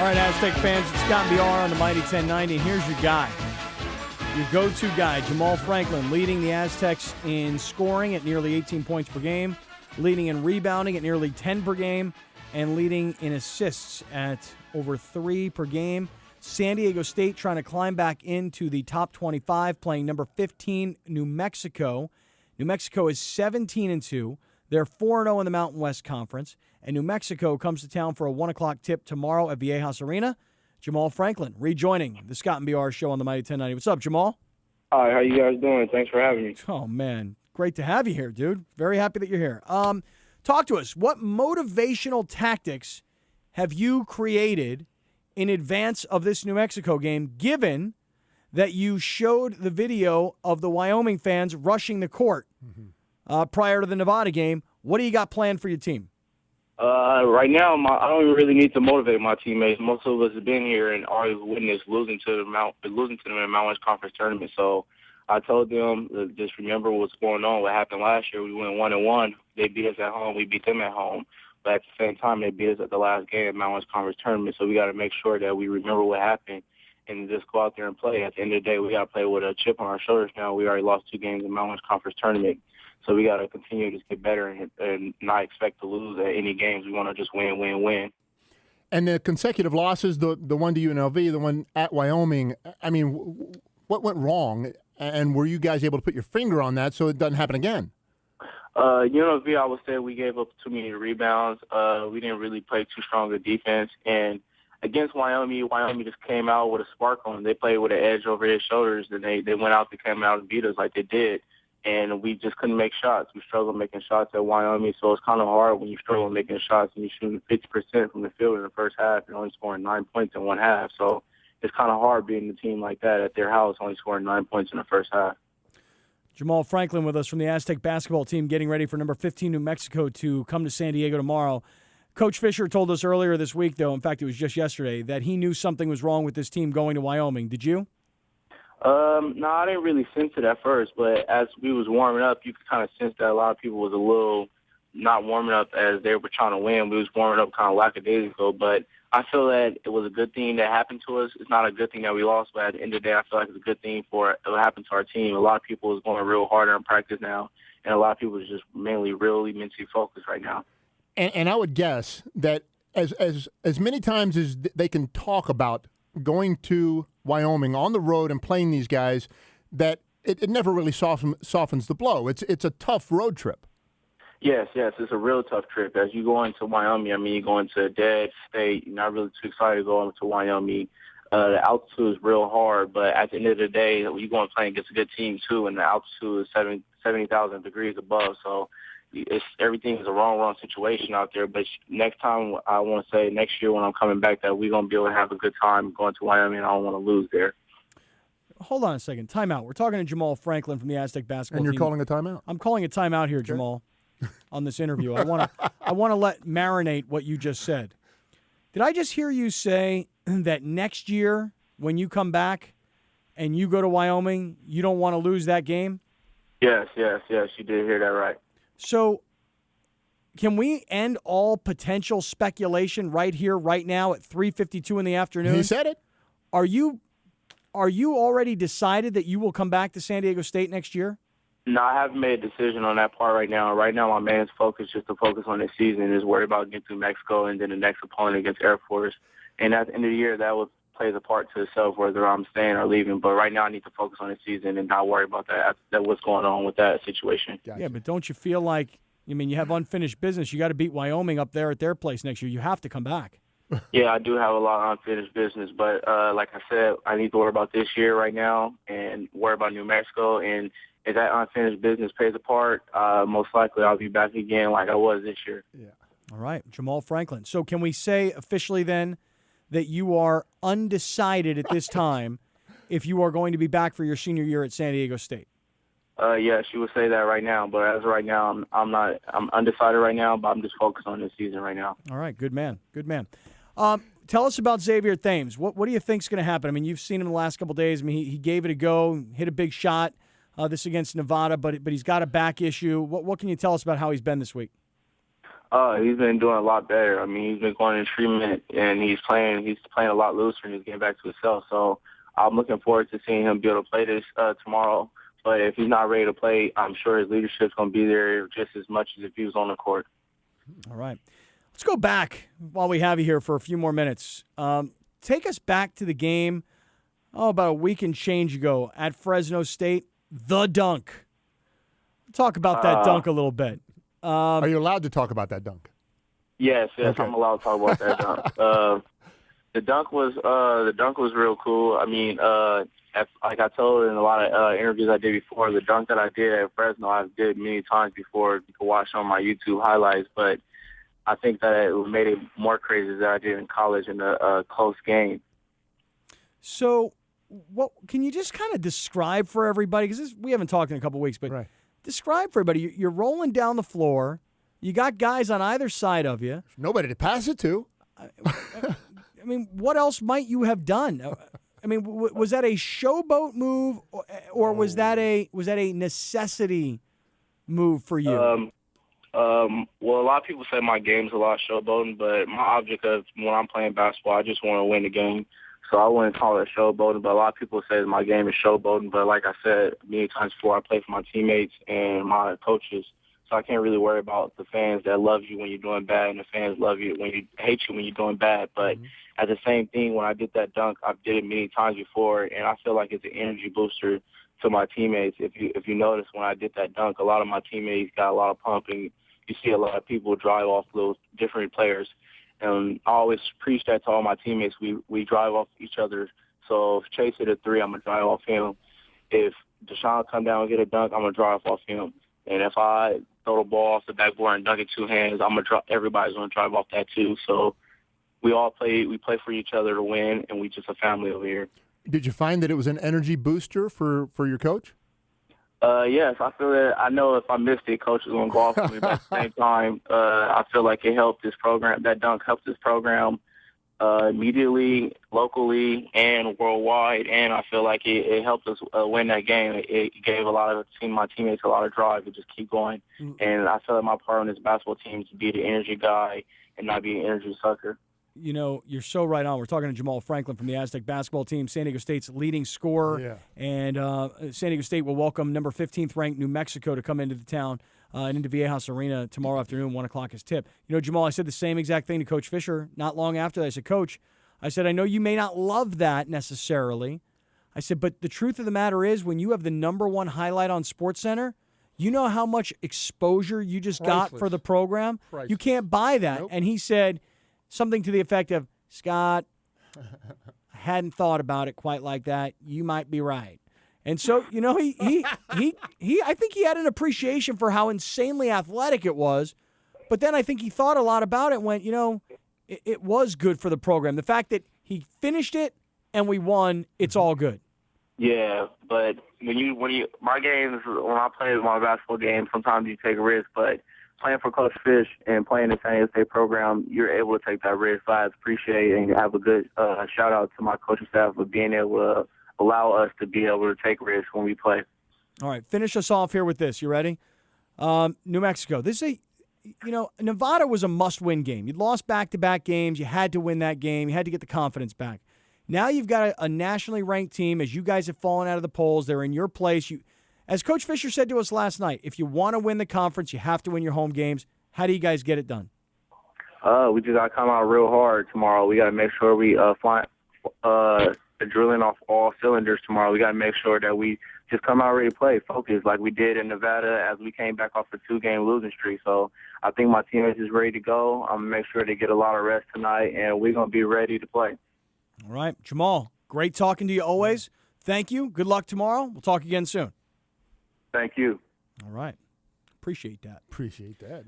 All right, Aztec fans, it's Scott BR on the Mighty 1090. And here's your guy, your go-to guy, Jamaal Franklin, leading the Aztecs in scoring at nearly 18 points per game, leading in rebounding at nearly 10 per game, and leading in assists at over 3 per game. San Diego State trying to climb back into the top 25, playing number 15, New Mexico. New Mexico is 17-2. They're 4-0 in the Mountain West Conference. And New Mexico comes to town for a 1 o'clock tip tomorrow at Viejas Arena. Jamaal Franklin rejoining the Scott and BR show on the Mighty 1090. What's up, Jamaal? Hi, how you guys doing? Thanks for having me. Oh, man. Great to have you here, dude. Very happy that you're here. Talk to us. What motivational tactics have you created in advance of this New Mexico game, given that you showed the video of the Wyoming fans rushing the court prior to the Nevada game? What do you got planned for your team? Right now, I don't really need to motivate my teammates. Most of us have been here and already witnessed losing to them in the Mountain West Conference tournament. So I told them to just remember what's going on. What happened last year, we went 1-1. They beat us at home. We beat them at home. But at the same time, they beat us at the last game of the Mountain West Conference tournament. So we got to make sure that we remember what happened and just go out there and play. At the end of the day, we got to play with a chip on our shoulders now. We already lost 2 games in the Mountain West Conference tournament. So we got to continue to get better and not expect to lose at any games. We want to just win, win, win. And the consecutive losses, the one to UNLV, the one at Wyoming, I mean, what went wrong? And were you guys able to put your finger on that so it doesn't happen again? UNLV, I would say we gave up too many rebounds. We didn't really play too strong a defense. And against Wyoming just came out with a spark on them. They played with an edge over their shoulders, and they went out, they came out and beat us like they did. And we just couldn't make shots. We struggled making shots at Wyoming, so it's kind of hard when you struggle making shots and you're shooting 50% from the field in the first half and only scoring 9 points in one half. So it's kind of hard being a team like that at their house, only scoring 9 points in the first half. Jamaal Franklin with us from the Aztec basketball team, getting ready for number 15 New Mexico to come to San Diego tomorrow. Coach Fisher told us earlier this week, though, in fact it was just yesterday, that he knew something was wrong with this team going to Wyoming. Did you? No, I didn't really sense it at first, but as we was warming up, you could kind of sense that a lot of people was a little not warming up as they were trying to win. We was warming up kind of lackadaisical, but I feel that it was a good thing that happened to us. It's not a good thing that we lost, but at the end of the day, I feel like it's a good thing for it happened to our team. A lot of people is going real harder in practice now, and a lot of people is just mainly really mentally focused right now. And I would guess that as many times as they can talk about going to Wyoming on the road and playing these guys, that it never really softens the blow. It's a tough road trip. Yes, it's a real tough trip. As you go into Wyoming, I mean, you go into a dead state. You're not really too excited to go into Wyoming. The altitude is real hard, but at the end of the day, you're going to play against a good team too, and the altitude is 70,000 degrees above. So everything is a wrong situation out there. But next time, I want to say next year when I'm coming back, that we're going to be able to have a good time going to Wyoming. I don't want to lose there. Hold on a second. Timeout. We're talking to Jamaal Franklin from the Aztec basketball team. And you're calling a timeout? I'm calling a timeout here, Jamaal, on this interview. I want to let marinate what you just said. Did I just hear you say that next year when you come back and you go to Wyoming, you don't want to lose that game? Yes, you did hear that right. So can we end all potential speculation right here, right now at 3:52 in the afternoon? He said it. Are you already decided that you will come back to San Diego State next year? No, I haven't made a decision on that part right now. Right now, my main focus is to focus on this season, is worry about getting through Mexico and then the next opponent against Air Force. And at the end of the year, that will play a part to itself whether I'm staying or leaving. But right now, I need to focus on the season and not worry about that what's going on with that situation. Gotcha. Yeah, but don't you feel like, I mean, you have unfinished business. You got to beat Wyoming up there at their place next year. You have to come back. Yeah, I do have a lot of unfinished business, but like I said, I need to worry about this year right now and worry about New Mexico. And if that unfinished business pays a part, most likely I'll be back again like I was this year. Yeah. All right, Jamaal Franklin. So can we say officially then that you are undecided at this time if you are going to be back for your senior year at San Diego State? Yes, you would say that right now, but as of right now, I'm undecided right now, but I'm just focused on this season right now. All right, good man. Tell us about Xavier Thames. What do you think is going to happen? I mean, you've seen him the last couple of days. I mean, he gave it a go, hit a big shot this against Nevada, but he's got a back issue. What can you tell us about how he's been this week? He's been doing a lot better. I mean, he's been going in treatment, and he's playing a lot looser, and he's getting back to himself. So I'm looking forward to seeing him be able to play this tomorrow. But if he's not ready to play, I'm sure his leadership's going to be there just as much as if he was on the court. All right. Let's go back while we have you here for a few more minutes. Take us back to the game, about a week and change ago at Fresno State, the dunk. Talk about that dunk a little bit. Are you allowed to talk about that dunk? Yes, Okay. I'm allowed to talk about that dunk. The dunk was real cool. I mean, like I told in a lot of interviews I did before, the dunk that I did at Fresno, I've did many times before. You can watch on my YouTube highlights, but I think that it made it more crazy than I did in college in a close game. So, what can you just kind of describe for everybody? Because we haven't talked in a couple weeks, but Right. describe for everybody. You're rolling down the floor. You got guys on either side of you. Nobody to pass it to. I mean, what else might you have done? I mean, was that a showboat move, or was that a necessity move for you? Well, a lot of people say my game's a lot showboating, but my objective when I'm playing basketball, I just want to win the game. So I wouldn't call it showboating, but a lot of people say that my game is showboating. But like I said many times before, I play for my teammates and my coaches. So I can't really worry about the fans that love you when you're doing bad and the fans love you when you hate you when you're doing bad. But at the same thing, when I did that dunk, I've did it many times before, and I feel like it's an energy booster to my teammates. If you notice, when I did that dunk, a lot of my teammates got a lot of pump, and you see a lot of people drive off those different players. And I always preach that to all my teammates. We drive off each other. So if Chase hit a three, I'm going to drive off him. If Deshaun come down and get a dunk, I'm going to drive off him. And if I throw the ball off the backboard and dunk it two hands, everybody's going to drive off that too. So we play for each other to win, and we just a family over here. Did you find that it was an energy booster for your coach? Yes, I feel that. I know if I missed it, coach is going to go off for me. But at the same time, I feel like it helped this program. That dunk helped this program immediately, locally, and worldwide. And I feel like it helped us win that game. It gave my teammates a lot of drive to just keep going. And I feel like my part on this basketball team is to be the energy guy and not be an energy sucker. You know, you're so right on. We're talking to Jamaal Franklin from the Aztec basketball team, San Diego State's leading scorer. Yeah. And San Diego State will welcome number 15th ranked New Mexico to come into the town and into Viejas Arena tomorrow afternoon, 1 o'clock is tip. You know, Jamaal, I said the same exact thing to Coach Fisher not long after that. I said, Coach, I know you may not love that necessarily. I said, but the truth of the matter is when you have the number one highlight on SportsCenter, you know how much exposure you just got for the program? Priceless. You can't buy that. Nope. And he said something to the effect of, Scott, I hadn't thought about it quite like that. You might be right. And so, you know, he I think he had an appreciation for how insanely athletic it was. But then I think he thought a lot about it and went, you know, it was good for the program. The fact that he finished it and we won, it's all good. Yeah, but my games, when I play my basketball game, sometimes you take a risk, but playing for Coach Fish and playing the San Diego State program, you're able to take that risk. So I appreciate it and have a good shout-out to my coaching staff for being able to allow us to be able to take risks when we play. All right, finish us off here with this. You ready? New Mexico. Nevada was a must-win game. You'd lost back-to-back games. You had to win that game. You had to get the confidence back. Now you've got a nationally ranked team. As you guys have fallen out of the polls, they're in your place. As Coach Fisher said to us last night, if you want to win the conference, you have to win your home games. How do you guys get it done? We just got to come out real hard tomorrow. We got to make sure we fly drilling off all cylinders tomorrow. We got to make sure that we just come out ready to play, focus like we did in Nevada as we came back off a 2-game losing streak. So I think my teammates is ready to go. I'm going to make sure they get a lot of rest tonight, and we're going to be ready to play. All right. Jamaal, great talking to you always. Thank you. Good luck tomorrow. We'll talk again soon. Thank you. All right. Appreciate that. Appreciate that.